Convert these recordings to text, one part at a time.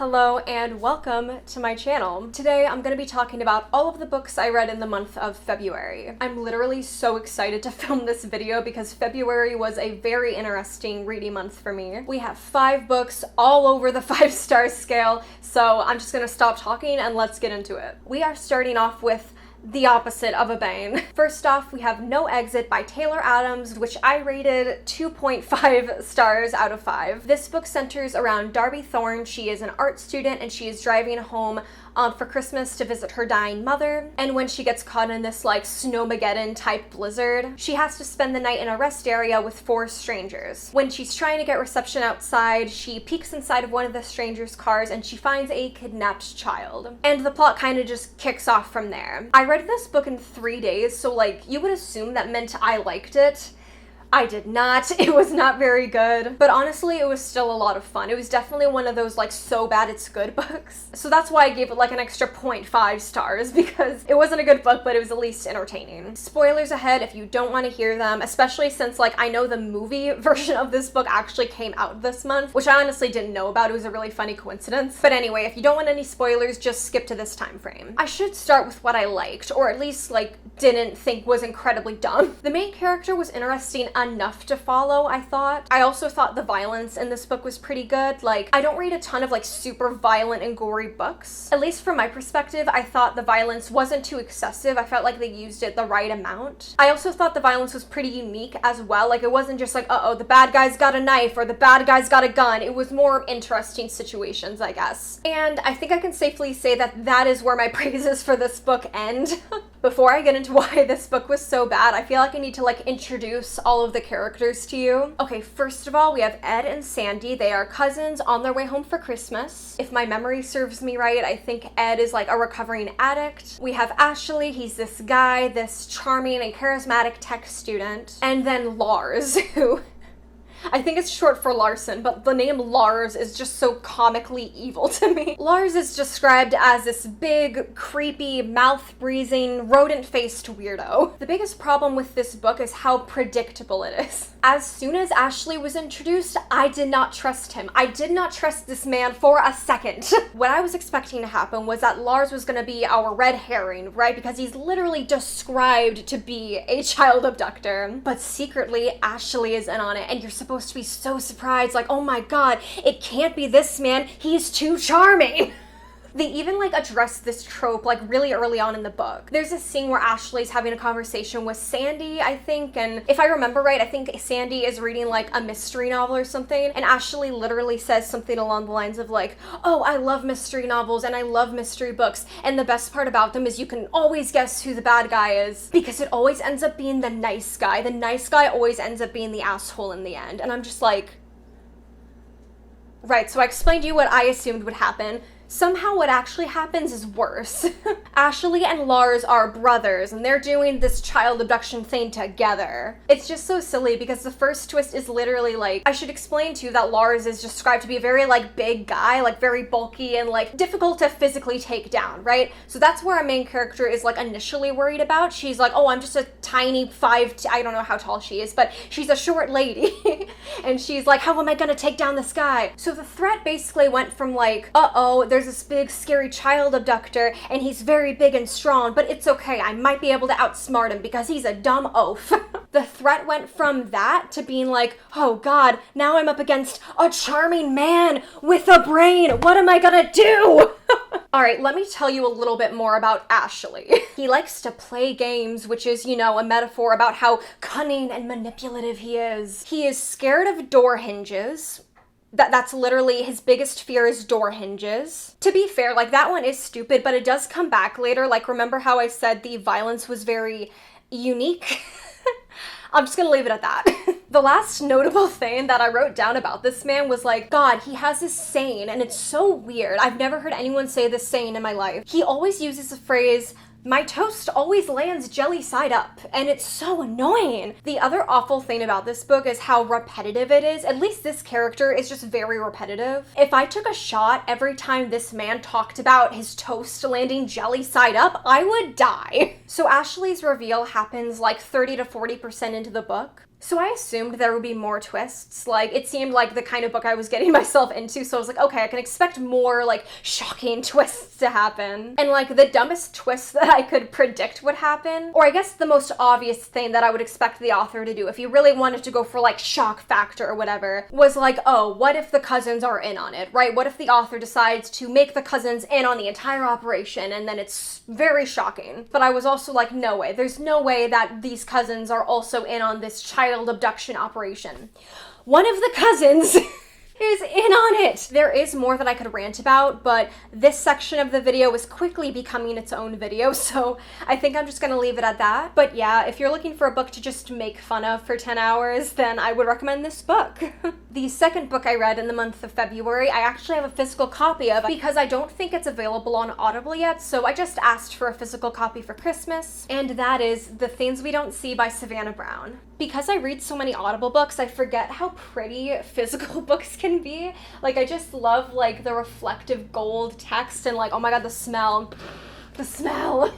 Hello and welcome to my channel. Today I'm going to be talking about all of the books I read in the month of February. I'm literally so excited to film this video because February was a very interesting reading month for me. We have 5 books all over the 5-star scale, so I'm just going to stop talking and let's get into it. We are starting off with the opposite of a bang. First off, we have No Exit by Taylor Adams, which I rated 2.5 stars out of 5. This book centers around Darby Thorne. She is an art student and she is driving home for Christmas to visit her dying mother. And when she gets caught in this like snowmageddon type blizzard, she has to spend the night in a rest area with 4 strangers. When she's trying to get reception outside, she peeks inside of one of the strangers' cars and she finds a kidnapped child. And the plot kind of just kicks off from there. I read this book in 3 days, so like you would assume that meant I liked it. I did not. It was not very good, but honestly it was still a lot of fun. It was definitely one of those like so bad it's good books. So that's why I gave it like an extra 0.5 stars because it wasn't a good book, but it was at least entertaining. Spoilers ahead if you don't want to hear them, especially since like I know the movie version of this book actually came out this month, which I honestly didn't know about. It was a really funny coincidence. But anyway, if you don't want any spoilers, just skip to this time frame. I should start with what I liked, or at least like didn't think was incredibly dumb. The main character was interesting enough to follow, I thought. I also thought the violence in this book was pretty good. Like, I don't read a ton of like super violent and gory books. At least from my perspective, I thought the violence wasn't too excessive. I felt like they used it the right amount. I also thought the violence was pretty unique as well. Like, it wasn't just like, uh-oh, the bad guy's got a knife or the bad guy's got a gun. It was more interesting situations, I guess. And I think I can safely say that that is where my praises for this book end. Before I get into why this book was so bad, I feel like I need to like introduce all of the characters to you. Okay, first of all, we have Ed and Sandy. They are cousins on their way home for Christmas. If my memory serves me right, I think Ed is like a recovering addict. We have Ashley. He's this guy, this charming and charismatic tech student. And then Lars, who I think it's short for Larson, but the name Lars is just so comically evil to me. Lars is described as this big, creepy, mouth-breathing, rodent-faced weirdo. The biggest problem with this book is how predictable it is. As soon as Ashley was introduced, I did not trust him. I did not trust this man for a second. What I was expecting to happen was that Lars was gonna be our red herring, right? Because he's literally described to be a child abductor. But secretly, Ashley is in on it, and you're supposed to be so surprised, like, oh my god, it can't be this man, he's too charming. They even like address this trope like really early on in the book. There's a scene where Ashley's having a conversation with Sandy, I think, and if I remember right, I think Sandy is reading like a mystery novel or something, and Ashley literally says something along the lines of like, oh, I love mystery novels and I love mystery books, and the best part about them is you can always guess who the bad guy is because it always ends up being the nice guy. The nice guy always ends up being the asshole in the end. And I'm just like, right, so I explained to you what I assumed would happen. Somehow what actually happens is worse. Ashley and Lars are brothers and they're doing this child abduction thing together. It's just so silly because the first twist is literally like, I should explain to you that Lars is described to be a very like big guy, like very bulky and like difficult to physically take down, right? So that's where our main character is like initially worried about. She's like, oh, I'm just a tiny I don't know how tall she is, but she's a short lady. And she's like, how am I gonna take down this guy? So the threat basically went from like, uh-oh, there's this big scary child abductor and he's very big and strong, but it's okay, I might be able to outsmart him because he's a dumb oaf. The threat went from that to being like, oh god, now I'm up against a charming man with a brain. What am I gonna do? Alright, let me tell you a little bit more about Ashley. He likes to play games, which is, you know, a metaphor about how cunning and manipulative he is. He is scared of door hinges. That's literally his biggest fear is door hinges. To be fair, like that one is stupid, but it does come back later. Like, remember how I said the violence was very unique? I'm just gonna leave it at that. The last notable thing that I wrote down about this man was like, God, he has this saying, and it's so weird. I've never heard anyone say this saying in my life. He always uses the phrase, my toast always lands jelly side up, and it's so annoying. The other awful thing about this book is how repetitive it is. At least this character is just very repetitive. If I took a shot every time this man talked about his toast landing jelly side up, I would die. So Ashley's reveal happens like 30 to 40% into the book. So I assumed there would be more twists. Like, it seemed like the kind of book I was getting myself into, so I was like, okay, I can expect more, like, shocking twists to happen. And, like, the dumbest twist that I could predict would happen, or I guess the most obvious thing that I would expect the author to do if you really wanted to go for, like, shock factor or whatever, was like, oh, what if the cousins are in on it, right? What if the author decides to make the cousins in on the entire operation, and then it's very shocking. But I was also like, no way. There's no way that these cousins are also in on this child abduction operation. One of the cousins is in on it. There is more that I could rant about, but this section of the video is quickly becoming its own video, so I think I'm just gonna leave it at that. But yeah, if you're looking for a book to just make fun of for 10 hours, then I would recommend this book. The second book I read in the month of February, I actually have a physical copy of because I don't think it's available on Audible yet, so I just asked for a physical copy for Christmas, and that is The Things We Don't See by Savannah Brown. Because I read so many Audible books, I forget how pretty physical books can be. Like, I just love, like, the reflective gold text and, like, oh my god, the smell. The smell.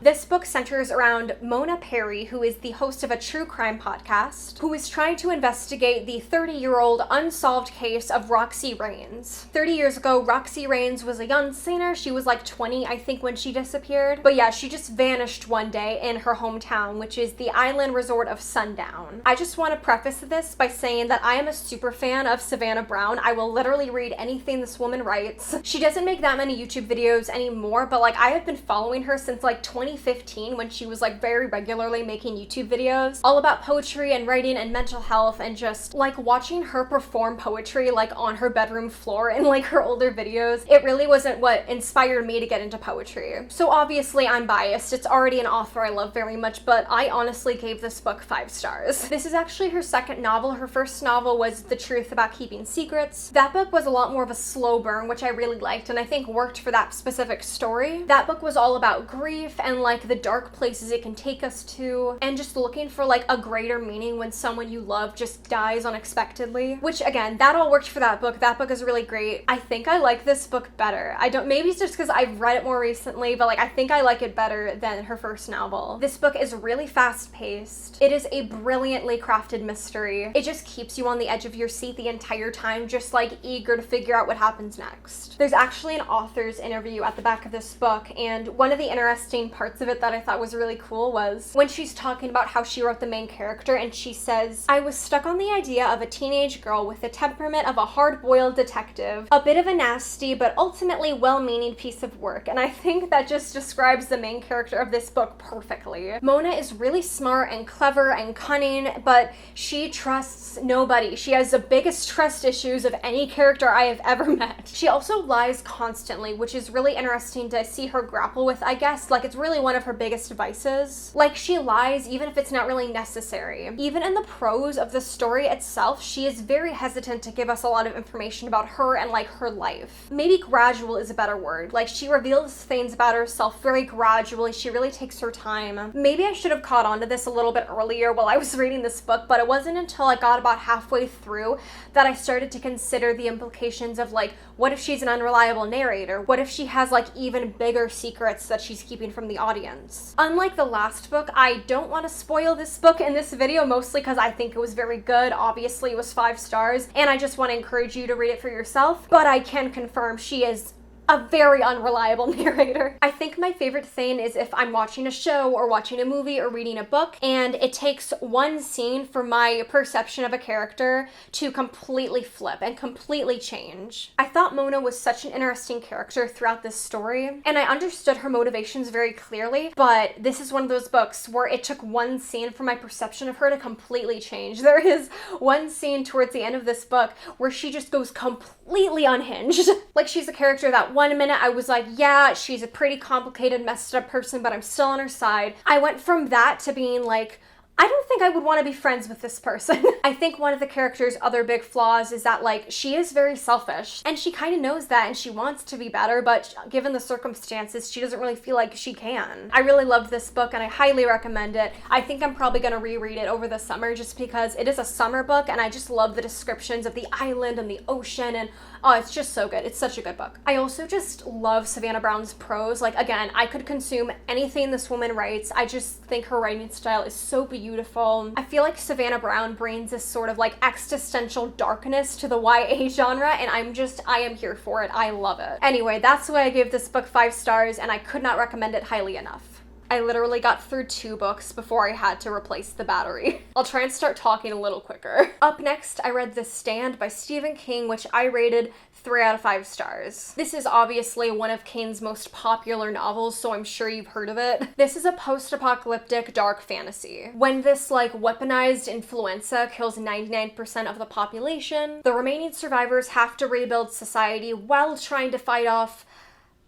This book centers around Mona Perry, who is the host of a true crime podcast, who is trying to investigate the 30-year-old unsolved case of Roxy Rains. 30 years ago, Roxy Rains was a young singer. She was like 20, I think, when she disappeared. But yeah, she just vanished one day in her hometown, which is the island resort of Sundown. I just want to preface this by saying that I am a super fan of Savannah Brown. I will literally read anything this woman writes. She doesn't make that many YouTube videos anymore, but like I have been following her since like 2015 when she was like very regularly making YouTube videos all about poetry and writing and mental health, and just like watching her perform poetry like on her bedroom floor in like her older videos, it really wasn't what inspired me to get into poetry. So obviously I'm biased. It's already an author I love very much, but I honestly gave this book 5 stars. This is actually her second novel. Her first novel was The Truth About Keeping Secrets. That book was a lot more of a slow burn, which I really liked and I think worked for that specific story. That book was all about grief and like the dark places it can take us to, and just looking for like a greater meaning when someone you love just dies unexpectedly, which again, that all worked for that book. That book is really great. I think I like this book better. I don't, maybe it's just because I've read it more recently, but like I think I like it better than her first novel. This book is really fast paced. It is a brilliantly crafted mystery. It just keeps you on the edge of your seat the entire time, just like eager to figure out what happens next. There's actually an author's interview at the back of this book, and one of the interesting parts of it that I thought was really cool was when she's talking about how she wrote the main character, and she says, "I was stuck on the idea of a teenage girl with the temperament of a hard-boiled detective, a bit of a nasty but ultimately well-meaning piece of work." And I think that just describes the main character of this book perfectly. Mona is really smart and clever and cunning, but she trusts nobody. She has the biggest trust issues of any character I have ever met. She also lies constantly, which is really interesting to see her grapple with, I guess. Like, it's really one of her biggest vices. Like, she lies even if it's not really necessary. Even in the prose of the story itself, she is very hesitant to give us a lot of information about her and like her life. Maybe gradual is a better word. Like, she reveals things about herself very gradually. She really takes her time. Maybe I should have caught on to this a little bit earlier while I was reading this book, but it wasn't until I got about halfway through that I started to consider the implications of like, what if she's an unreliable narrator? What if she has like even bigger secrets that she's keeping from the audience? Unlike the last book, I don't want to spoil this book in this video, mostly because I think it was very good. Obviously, it was 5 stars, and I just want to encourage you to read it for yourself, but I can confirm she is a very unreliable narrator. I think my favorite thing is if I'm watching a show or watching a movie or reading a book, and it takes one scene for my perception of a character to completely flip and completely change. I thought Mona was such an interesting character throughout this story, and I understood her motivations very clearly, but this is one of those books where it took one scene for my perception of her to completely change. There is one scene towards the end of this book where she just goes completely unhinged. Like, she's a character that one minute I was like, yeah, she's a pretty complicated, messed up person, but I'm still on her side. I went from that to being like, I don't think I would want to be friends with this person. I think one of the character's other big flaws is that, like, she is very selfish, and she kind of knows that, and she wants to be better, but given the circumstances, she doesn't really feel like she can. I really loved this book, and I highly recommend it. I think I'm probably going to reread it over the summer just because it is a summer book, and I just love the descriptions of the island and the ocean, and oh, it's just so good. It's such a good book. I also just love Savannah Brown's prose. Like, again, I could consume anything this woman writes. I just think her writing style is so beautiful beautiful. I feel like Savannah Brown brings this sort of like existential darkness to the YA genre, and I am here for it. I love it. Anyway, that's why I gave this book 5 stars, and I could not recommend it highly enough. I literally got through 2 books before I had to replace the battery. I'll try and start talking a little quicker. Up next, I read The Stand by Stephen King, which I rated 3 out of 5 stars. This is obviously one of King's most popular novels, so I'm sure you've heard of it. This is a post-apocalyptic dark fantasy. When this like weaponized influenza kills 99% of the population, the remaining survivors have to rebuild society while trying to fight off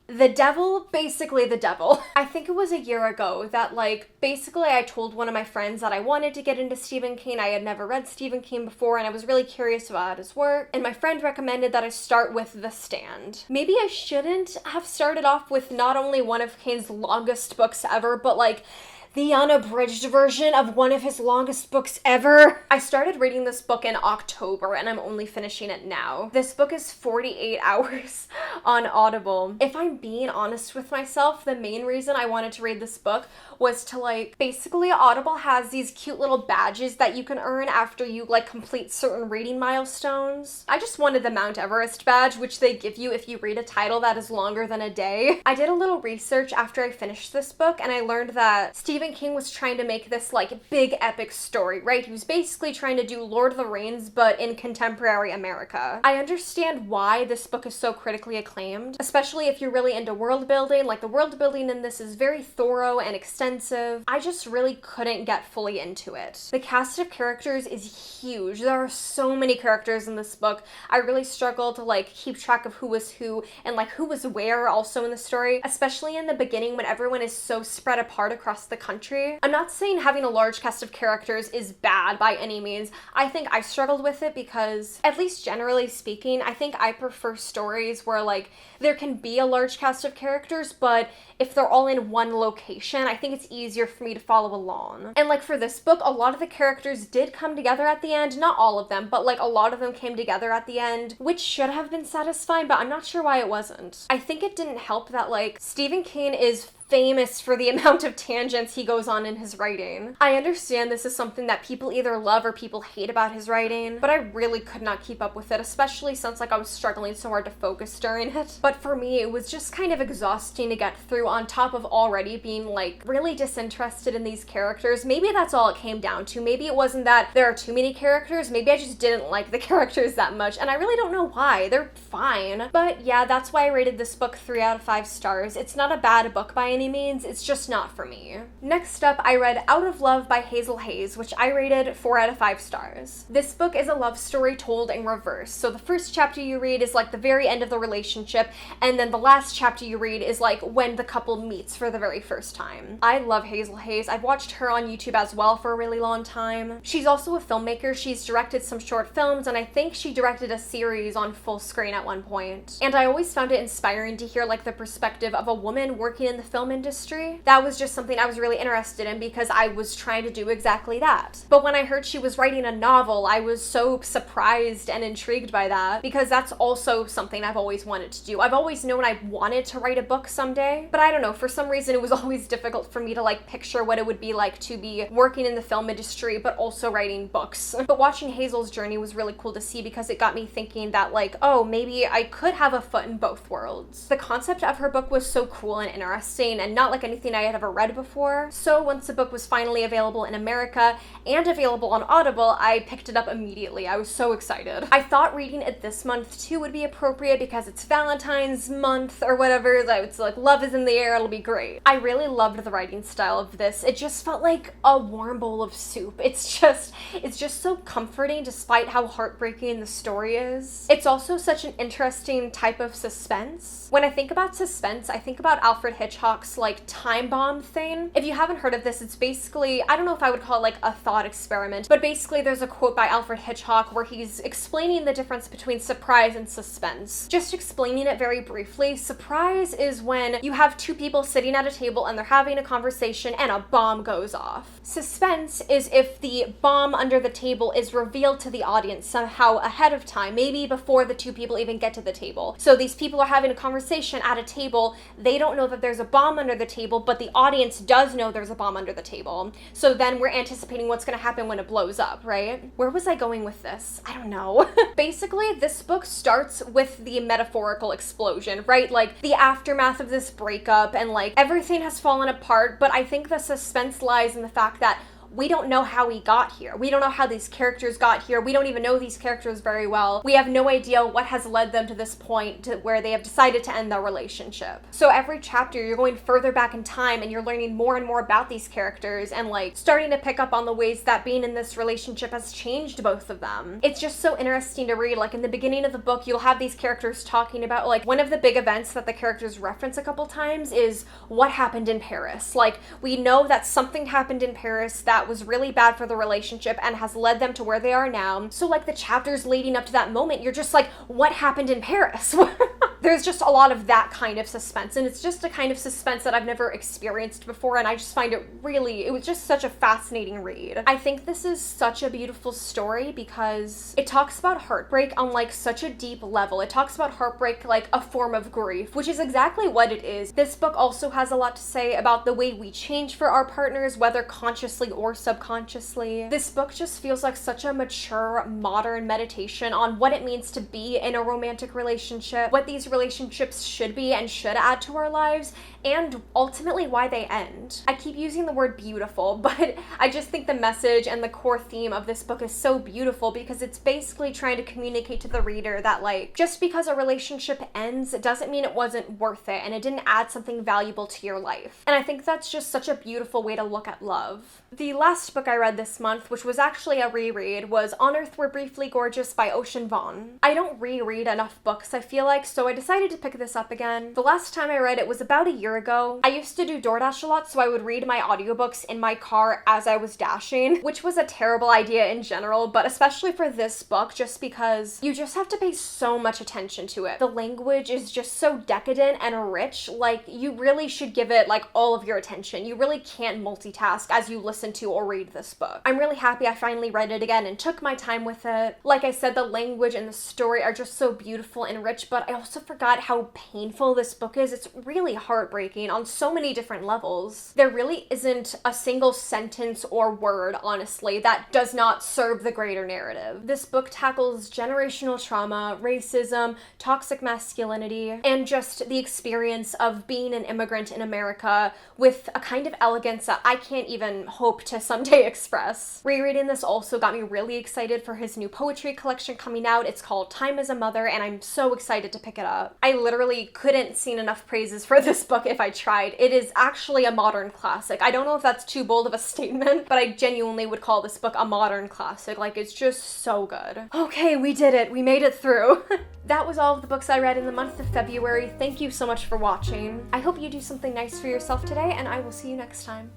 the devil, basically the devil. I think it was a year ago that basically I told one of my friends that I wanted to get into Stephen King. I had never read Stephen King before and I was really curious about his work. And my friend recommended that I start with The Stand. Maybe I shouldn't have started off with not only one of King's longest books ever, but the unabridged version of one of his longest books ever. I started reading this book in October and I'm only finishing it now. This book is 48 hours on Audible. If I'm being honest with myself, the main reason I wanted to read this book was to basically Audible has these cute little badges that you can earn after you complete certain reading milestones. I just wanted the Mount Everest badge, which they give you if you read a title that is longer than a day. I did a little research after I finished this book and I learned that Stephen King was trying to make this big epic story, right? He was basically trying to do Lord of the Rings, but in contemporary America. I understand why this book is so critically acclaimed, especially if you're really into world building. The world building in this is very thorough and extensive. I just really couldn't get fully into it. The cast of characters is huge. There are so many characters in this book. I really struggled to keep track of who was who and who was where also in the story, especially in the beginning when everyone is so spread apart across the country. I'm not saying having a large cast of characters is bad by any means. I think I struggled with it because, at least generally speaking, I think I prefer stories where there can be a large cast of characters, but if they're all in one location, I think it's easier for me to follow along. And for this book, a lot of the characters did come together at the end. Not all of them, but a lot of them came together at the end, which should have been satisfying, but I'm not sure why it wasn't. I think it didn't help that Stephen King is famous for the amount of tangents he goes on in his writing. I understand this is something that people either love or people hate about his writing, but I really could not keep up with it, especially since I was struggling so hard to focus during it. But for me, it was just kind of exhausting to get through on top of already being really disinterested in these characters. Maybe that's all it came down to. Maybe it wasn't that there are too many characters. Maybe I just didn't like the characters that much, and I really don't know why. They're fine. But yeah, that's why I rated this book 3 out of 5 stars. It's not a bad book by any means, it's just not for me. Next up, I read Out of Love by Hazel Hayes, which I rated 4 out of 5 stars. This book is a love story told in reverse. So the first chapter you read is the very end of the relationship, and then the last chapter you read is when the couple meets for the very first time. I love Hazel Hayes. I've watched her on YouTube as well for a really long time. She's also a filmmaker. She's directed some short films, and I think she directed a series on full screen at one point. And I always found it inspiring to hear the perspective of a woman working in the film industry. That was just something I was really interested in because I was trying to do exactly that. But when I heard she was writing a novel, I was so surprised and intrigued by that because that's also something I've always wanted to do. I've always known I wanted to write a book someday, but I don't know, for some reason it was always difficult for me to picture what it would be like to be working in the film industry but also writing books. But watching Hazel's journey was really cool to see because it got me thinking that oh, maybe I could have a foot in both worlds. The concept of her book was so cool and interesting and not anything I had ever read before. So once the book was finally available in America and available on Audible, I picked it up immediately. I was so excited. I thought reading it this month too would be appropriate because it's Valentine's month or whatever. It's love is in the air, it'll be great. I really loved the writing style of this. It just felt like a warm bowl of soup. It's just so comforting despite how heartbreaking the story is. It's also such an interesting type of suspense. When I think about suspense, I think about Alfred Hitchcock's time bomb thing. If you haven't heard of this, it's basically, I don't know if I would call it a thought experiment, but basically there's a quote by Alfred Hitchcock where he's explaining the difference between surprise and suspense. Just explaining it very briefly, surprise is when you have 2 people sitting at a table and they're having a conversation and a bomb goes off. Suspense is if the bomb under the table is revealed to the audience somehow ahead of time, maybe before the 2 people even get to the table. So these people are having a conversation at a table, they don't know that there's a bomb bomb under the table, but the audience does know there's a bomb under the table. So then we're anticipating what's gonna happen when it blows up, right? Where was I going with this? I don't know. Basically, this book starts with the metaphorical explosion, right? Like the aftermath of this breakup and like everything has fallen apart, but I think the suspense lies in the fact that we don't know how we got here. We don't know how these characters got here. We don't even know these characters very well. We have no idea what has led them to this point to where they have decided to end their relationship. So every chapter, you're going further back in time and you're learning more and more about these characters and like starting to pick up on the ways that being in this relationship has changed both of them. It's just so interesting to read. Like in the beginning of the book, you'll have these characters talking about like one of the big events that the characters reference a couple times is what happened in Paris. Like we know that something happened in Paris that was really bad for the relationship and has led them to where they are now. So like the chapters leading up to that moment, you're just like, what happened in Paris? There's just a lot of that kind of suspense, and it's just a kind of suspense that I've never experienced before, and I just find it was just such a fascinating read. I think this is such a beautiful story because it talks about heartbreak on like such a deep level. It talks about heartbreak like a form of grief, which is exactly what it is. This book also has a lot to say about the way we change for our partners, whether consciously or subconsciously. This book just feels like such a mature, modern meditation on what it means to be in a romantic relationship, what these relationships should be and should add to our lives, and ultimately why they end. I keep using the word beautiful, but I just think the message and the core theme of this book is so beautiful because it's basically trying to communicate to the reader that like, just because a relationship ends, it doesn't mean it wasn't worth it and it didn't add something valuable to your life. And I think that's just such a beautiful way to look at love. The last book I read this month, which was actually a reread, was On Earth We're Briefly Gorgeous by Ocean Vuong. I don't reread enough books, I feel like, so I decided to pick this up again. The last time I read it was about a year ago. I used to do DoorDash a lot, so I would read my audiobooks in my car as I was dashing, which was a terrible idea in general, but especially for this book, just because you just have to pay so much attention to it. The language is just so decadent and rich, like you really should give it like all of your attention. You really can't multitask as you listen to or read this book. I'm really happy I finally read it again and took my time with it. Like I said, the language and the story are just so beautiful and rich, but I also forgot how painful this book is. It's really heartbreaking on so many different levels. There really isn't a single sentence or word, honestly, that does not serve the greater narrative. This book tackles generational trauma, racism, toxic masculinity, and just the experience of being an immigrant in America with a kind of elegance that I can't even hope to someday express. Rereading this also got me really excited for his new poetry collection coming out. It's called Time as a Mother, and I'm so excited to pick it up. I literally couldn't sing enough praises for this book if I tried. It is actually a modern classic. I don't know if that's too bold of a statement, but I genuinely would call this book a modern classic. Like, it's just so good. Okay, we did it. We made it through. That was all of the books I read in the month of February. Thank you so much for watching. I hope you do something nice for yourself today, and I will see you next time.